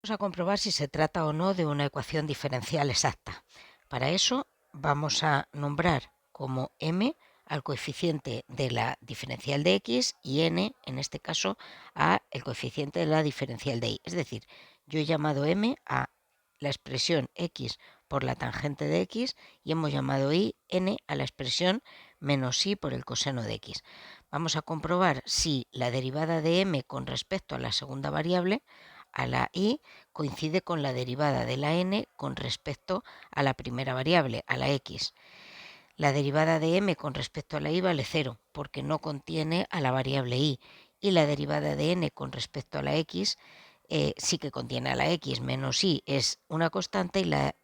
Vamos a comprobar si se trata o no de una ecuación diferencial exacta. Para eso vamos a nombrar como m al coeficiente de la diferencial de x y n, en este caso, a el coeficiente de la diferencial de y. Es decir, yo he llamado m a la expresión x por la tangente de x y hemos llamado n a la expresión menos y por el coseno de x. Vamos a comprobar si la derivada de m con respecto a la segunda variable, a la y, coincide con la derivada de la n con respecto a la primera variable, a la x. La derivada de m con respecto a la y vale 0, porque no contiene a la variable y, y la derivada de n con respecto a la x sí que contiene a la x menos y, es una constante, y la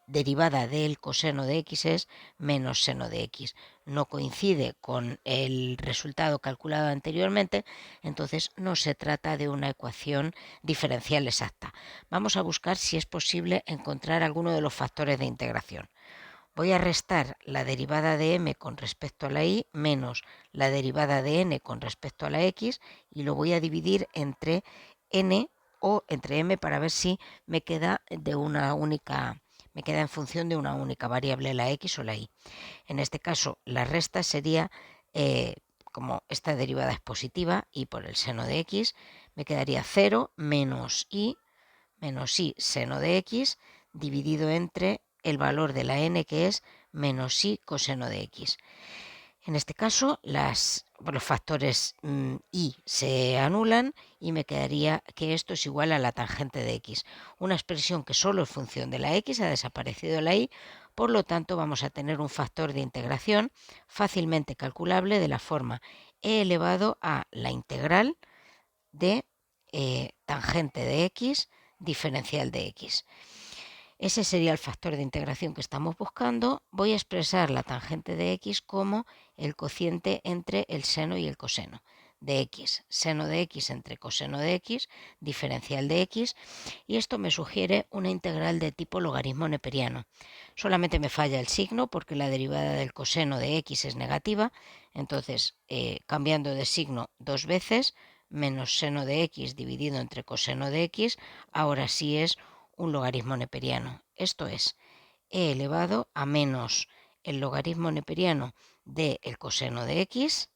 derivada del coseno de x es menos seno de x. No coincide con el resultado calculado anteriormente, entonces no se trata de una ecuación diferencial exacta. Vamos a buscar si es posible encontrar alguno de los factores de integración. Voy a restar la derivada de m con respecto a la y menos la derivada de n con respecto a la x y lo voy a dividir entre n o entre m para ver si me queda en función de una única variable, la x o la y. En este caso, la resta sería, como esta derivada es positiva, y por el seno de x, me quedaría 0 menos y seno de x dividido entre el valor de la n, que es menos y coseno de x. En este caso, los factores y se anulan y me quedaría que esto es igual a la tangente de x. Una expresión que solo es función de la x, ha desaparecido la y, por lo tanto vamos a tener un factor de integración fácilmente calculable de la forma e elevado a la integral de tangente de x diferencial de x. Ese sería el factor de integración que estamos buscando. Voy a expresar la tangente de x como el cociente entre el seno y el coseno de x, seno de x entre coseno de x, diferencial de x, y esto me sugiere una integral de tipo logaritmo neperiano. Solamente me falla el signo porque la derivada del coseno de x es negativa, entonces cambiando de signo dos veces, menos seno de x dividido entre coseno de x, ahora sí es un logaritmo neperiano. Esto es e elevado a menos el logaritmo neperiano del coseno de x,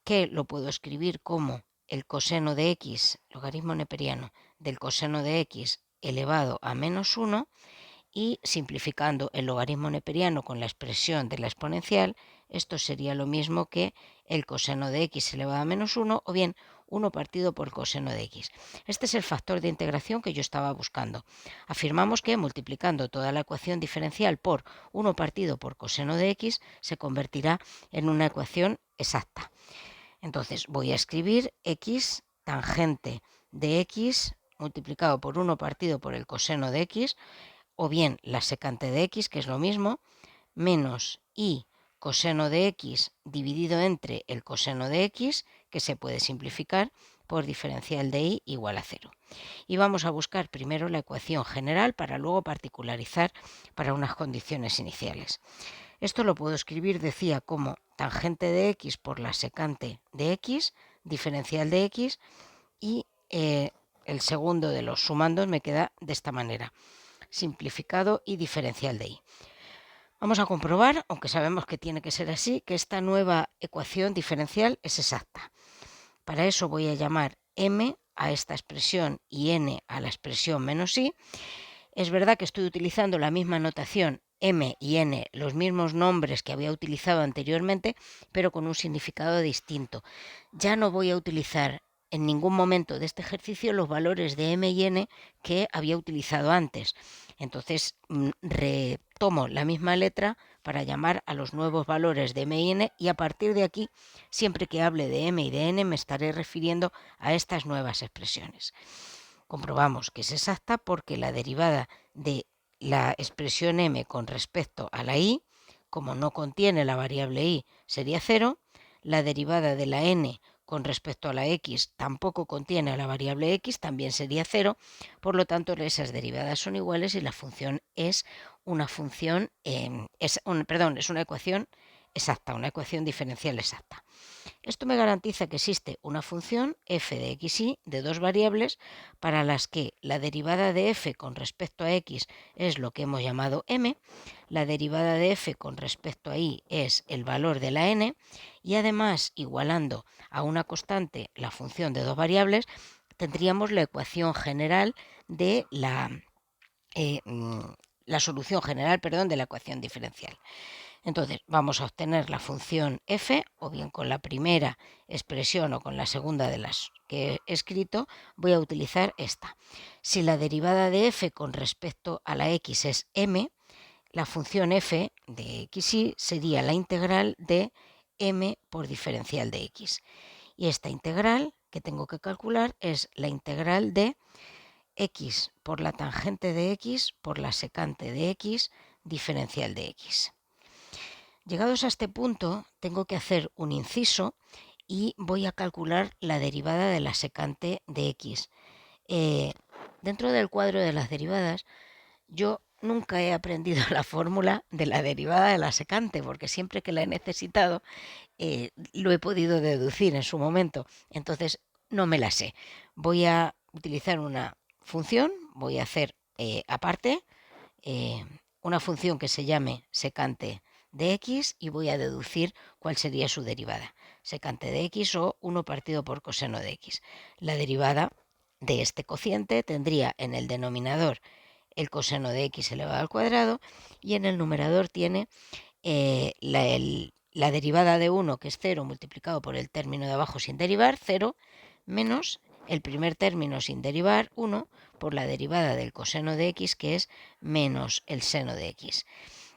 que lo puedo escribir como el coseno de x, logaritmo neperiano del coseno de x elevado a menos 1, y simplificando el logaritmo neperiano con la expresión de la exponencial, esto sería lo mismo que el coseno de x elevado a menos 1, o bien 1 partido por el coseno de x. Este es el factor de integración que yo estaba buscando. Afirmamos que multiplicando toda la ecuación diferencial por 1 partido por coseno de x se convertirá en una ecuación exacta. Entonces voy a escribir x tangente de x multiplicado por 1 partido por el coseno de x, o bien la secante de x, que es lo mismo, menos y coseno de x dividido entre el coseno de x, que se puede simplificar por diferencial de y igual a 0. Y vamos a buscar primero la ecuación general para luego particularizar para unas condiciones iniciales. Esto lo puedo escribir, decía, como tangente de x por la secante de x, diferencial de x, y el segundo de los sumandos me queda de esta manera, simplificado y diferencial de y. Vamos a comprobar, aunque sabemos que tiene que ser así, que esta nueva ecuación diferencial es exacta. Para eso voy a llamar m a esta expresión y n a la expresión menos y. Es verdad que estoy utilizando la misma notación m y n, los mismos nombres que había utilizado anteriormente, pero con un significado distinto. Ya no voy a utilizar en ningún momento de este ejercicio los valores de m y n que había utilizado antes. Entonces retomo la misma letra para llamar a los nuevos valores de m y n, y a partir de aquí, siempre que hable de m y de n, me estaré refiriendo a estas nuevas expresiones. Comprobamos que es exacta porque la derivada de la expresión m con respecto a la y, como no contiene la variable y, sería 0. La derivada de la n con respecto a la x tampoco contiene a la variable x, también sería 0. Por lo tanto, esas derivadas son iguales y la función es una ecuación exacta, una ecuación diferencial exacta. Esto me garantiza que existe una función f de xy de dos variables para las que la derivada de f con respecto a x es lo que hemos llamado m, la derivada de f con respecto a y es el valor de la n, y además, igualando a una constante la función de dos variables, tendríamos la ecuación general de eh, mm, la solución general, perdón, de la ecuación diferencial. Entonces vamos a obtener la función f, o bien con la primera expresión o con la segunda de las que he escrito, voy a utilizar esta. Si la derivada de f con respecto a la x es m, la función f de xy sería la integral de m por diferencial de x. Y esta integral que tengo que calcular es la integral de x por la tangente de x por la secante de x diferencial de x. Llegados a este punto, tengo que hacer un inciso y voy a calcular la derivada de la secante de x. Dentro del cuadro de las derivadas, yo nunca he aprendido la fórmula de la derivada de la secante, porque siempre que la he necesitado, lo he podido deducir en su momento. Entonces, no me la sé. Voy a utilizar una función, voy a hacer aparte eh, una función que se llame secante de x y voy a deducir cuál sería su derivada. Secante de x o 1 partido por coseno de x. La derivada de este cociente tendría en el denominador el coseno de x elevado al cuadrado y en el numerador tiene la derivada de 1, que es 0, multiplicado por el término de abajo sin derivar, 0, menos el primer término sin derivar, 1, por la derivada del coseno de x, que es menos el seno de x.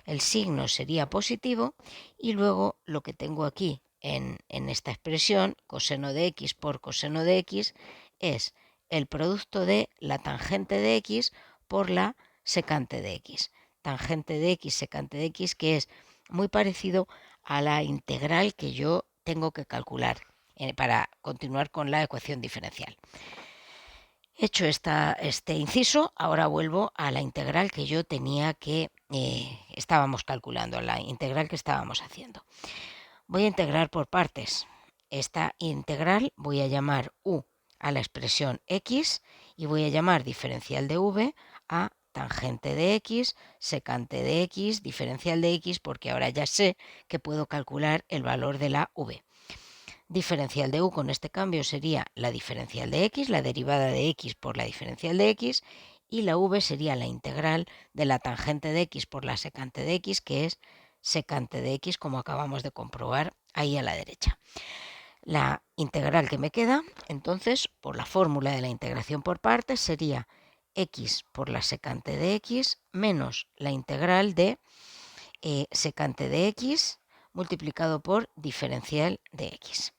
El signo sería positivo y luego lo que tengo aquí en esta expresión, coseno de x por coseno de x, es el producto de la tangente de x por la secante de x. Tangente de x, secante de x, que es muy parecido a la integral que yo tengo que calcular para continuar con la ecuación diferencial. Hecho este inciso, ahora vuelvo a la integral que yo tenía que estábamos calculando, a la integral que estábamos haciendo. Voy a integrar por partes. Esta integral voy a llamar u a la expresión x y voy a llamar diferencial de v a tangente de x, secante de x, diferencial de x, porque ahora ya sé que puedo calcular el valor de la v. Diferencial de u con este cambio sería la diferencial de x, la derivada de x por la diferencial de x, y la v sería la integral de la tangente de x por la secante de x, que es secante de x, como acabamos de comprobar ahí a la derecha. La integral que me queda, entonces, por la fórmula de la integración por partes, sería x por la secante de x menos la integral de secante de x multiplicado por diferencial de x.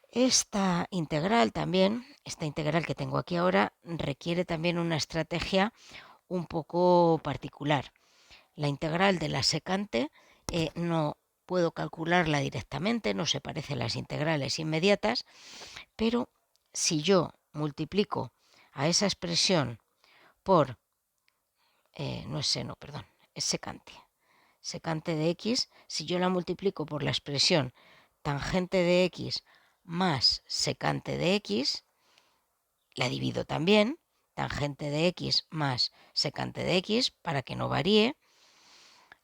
Esta integral que tengo aquí ahora, requiere también una estrategia un poco particular. La integral de la secante no puedo calcularla directamente, no se parece a las integrales inmediatas, pero si yo multiplico a esa expresión por, no es seno, perdón, es secante. Secante de x, si yo la multiplico por la expresión tangente de x más secante de x, la divido también, tangente de x más secante de x, para que no varíe,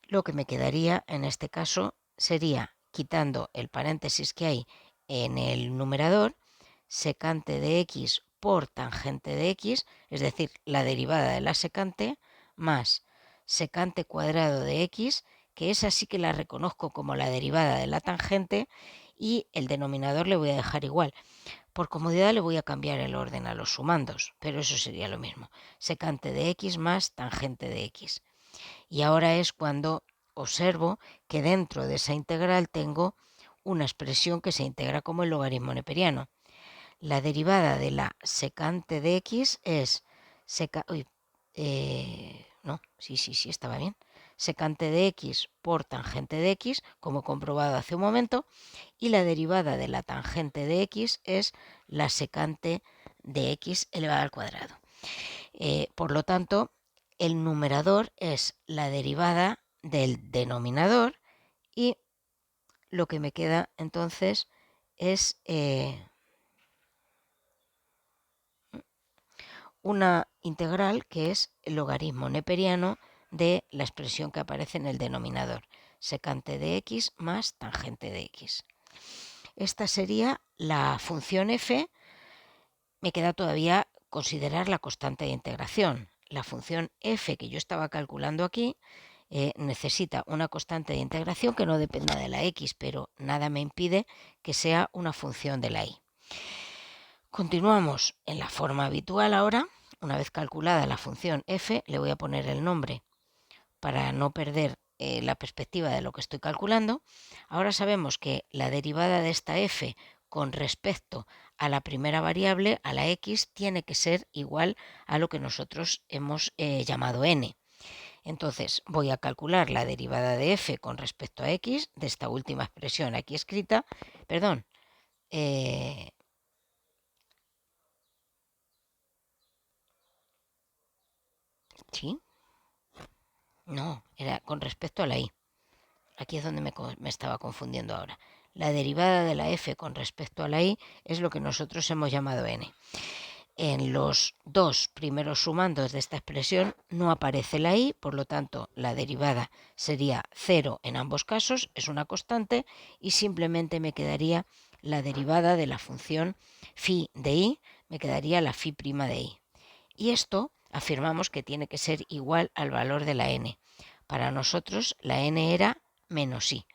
lo que me quedaría en este caso sería, quitando el paréntesis que hay en el numerador, secante de x por tangente de x, es decir, la derivada de la secante, más secante cuadrado de x, que esa sí que la reconozco como la derivada de la tangente, y el denominador le voy a dejar igual. Por comodidad le voy a cambiar el orden a los sumandos, pero eso sería lo mismo. Secante de x más tangente de x. Y ahora es cuando observo que dentro de esa integral tengo una expresión que se integra como el logaritmo neperiano. La derivada de la secante de x es estaba bien. Secante de x por tangente de x, como he comprobado hace un momento, y la derivada de la tangente de x es la secante de x elevado al cuadrado. Por lo tanto, el numerador es la derivada del denominador y lo que me queda entonces es una integral que es el logaritmo neperiano de la expresión que aparece en el denominador, secante de x más tangente de x. Esta sería la función f. Me queda todavía considerar la constante de integración. La función f que yo estaba calculando aquí necesita una constante de integración que no dependa de la x, pero nada me impide que sea una función de la y. Continuamos en la forma habitual ahora. Una vez calculada la función f, le voy a poner el nombre para no perder la perspectiva de lo que estoy calculando. Ahora sabemos que la derivada de esta f con respecto a la primera variable, a la x, tiene que ser igual a lo que nosotros hemos llamado n. Entonces voy a calcular la derivada de f con respecto a x de esta última expresión aquí escrita. Perdón. ¿Sí? No, era con respecto a la y. Aquí es donde me estaba confundiendo ahora. La derivada de la f con respecto a la y es lo que nosotros hemos llamado n. En los dos primeros sumandos de esta expresión no aparece la y, por lo tanto la derivada sería 0 en ambos casos, es una constante, y simplemente me quedaría la derivada de la función phi de y, me quedaría la phi' de y. Y esto afirmamos que tiene que ser igual al valor de la n. Para nosotros la n era menos i.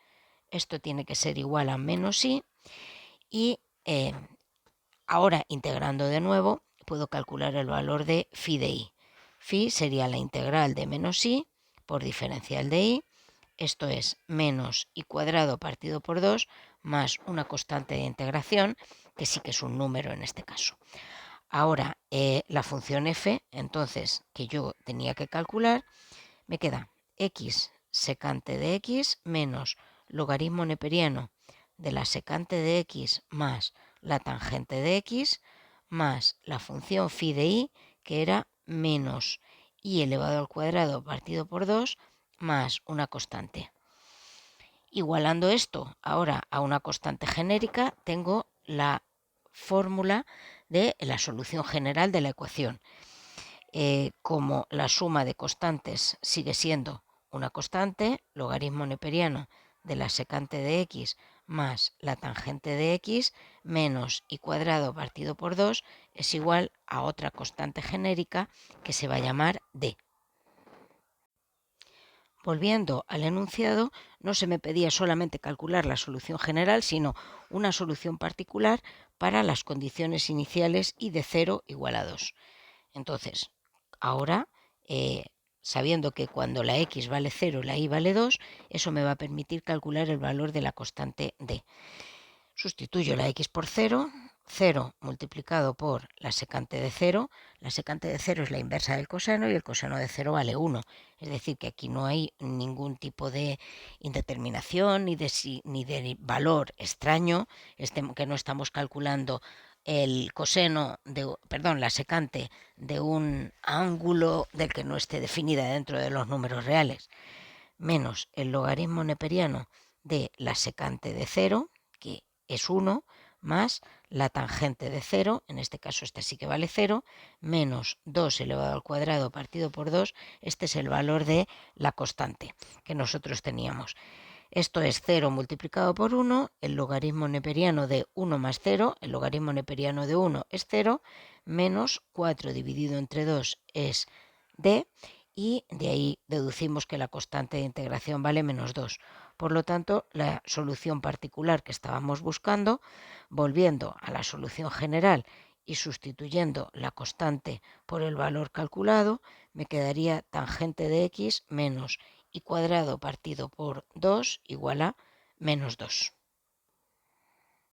Esto tiene que ser igual a menos i, y ahora integrando de nuevo puedo calcular el valor de phi de i. Phi sería la integral de menos i por diferencial de i. Esto es menos i cuadrado partido por 2 más una constante de integración, que sí que es un número en este caso. Ahora la función f, entonces, que yo tenía que calcular, me queda x secante de x menos logaritmo neperiano de la secante de x más la tangente de x más la función phi de i, que era menos i elevado al cuadrado partido por 2 más una constante. Igualando esto ahora a una constante genérica, tengo la fórmula de la solución general de la ecuación. Como la suma de constantes sigue siendo una constante, logaritmo neperiano de la secante de x más la tangente de x menos i cuadrado partido por 2 es igual a otra constante genérica que se va a llamar d. Volviendo al enunciado, no se me pedía solamente calcular la solución general, sino una solución particular para las condiciones iniciales y de 0 igual a 2. Entonces, ahora, sabiendo que cuando la x vale 0 y la y vale 2, eso me va a permitir calcular el valor de la constante d. Sustituyo la x por 0, 0 multiplicado por la secante de 0. La secante de 0 es la inversa del coseno y el coseno de 0 vale 1. Es decir, que aquí no hay ningún tipo de indeterminación ni de valor extraño, que no estamos calculando el coseno la secante de un ángulo del que no esté definida dentro de los números reales, menos el logaritmo neperiano de la secante de 0, que es 1, más la tangente de 0, en este caso esta sí que vale 0, menos 2 elevado al cuadrado partido por 2, este es el valor de la constante que nosotros teníamos. Esto es 0 multiplicado por 1, el logaritmo neperiano de 1 más 0, el logaritmo neperiano de 1 es 0, menos 4 dividido entre 2 es d, y de ahí deducimos que la constante de integración vale menos 2. Por lo tanto, la solución particular que estábamos buscando, volviendo a la solución general y sustituyendo la constante por el valor calculado, me quedaría tangente de x menos i cuadrado partido por 2 igual a menos 2.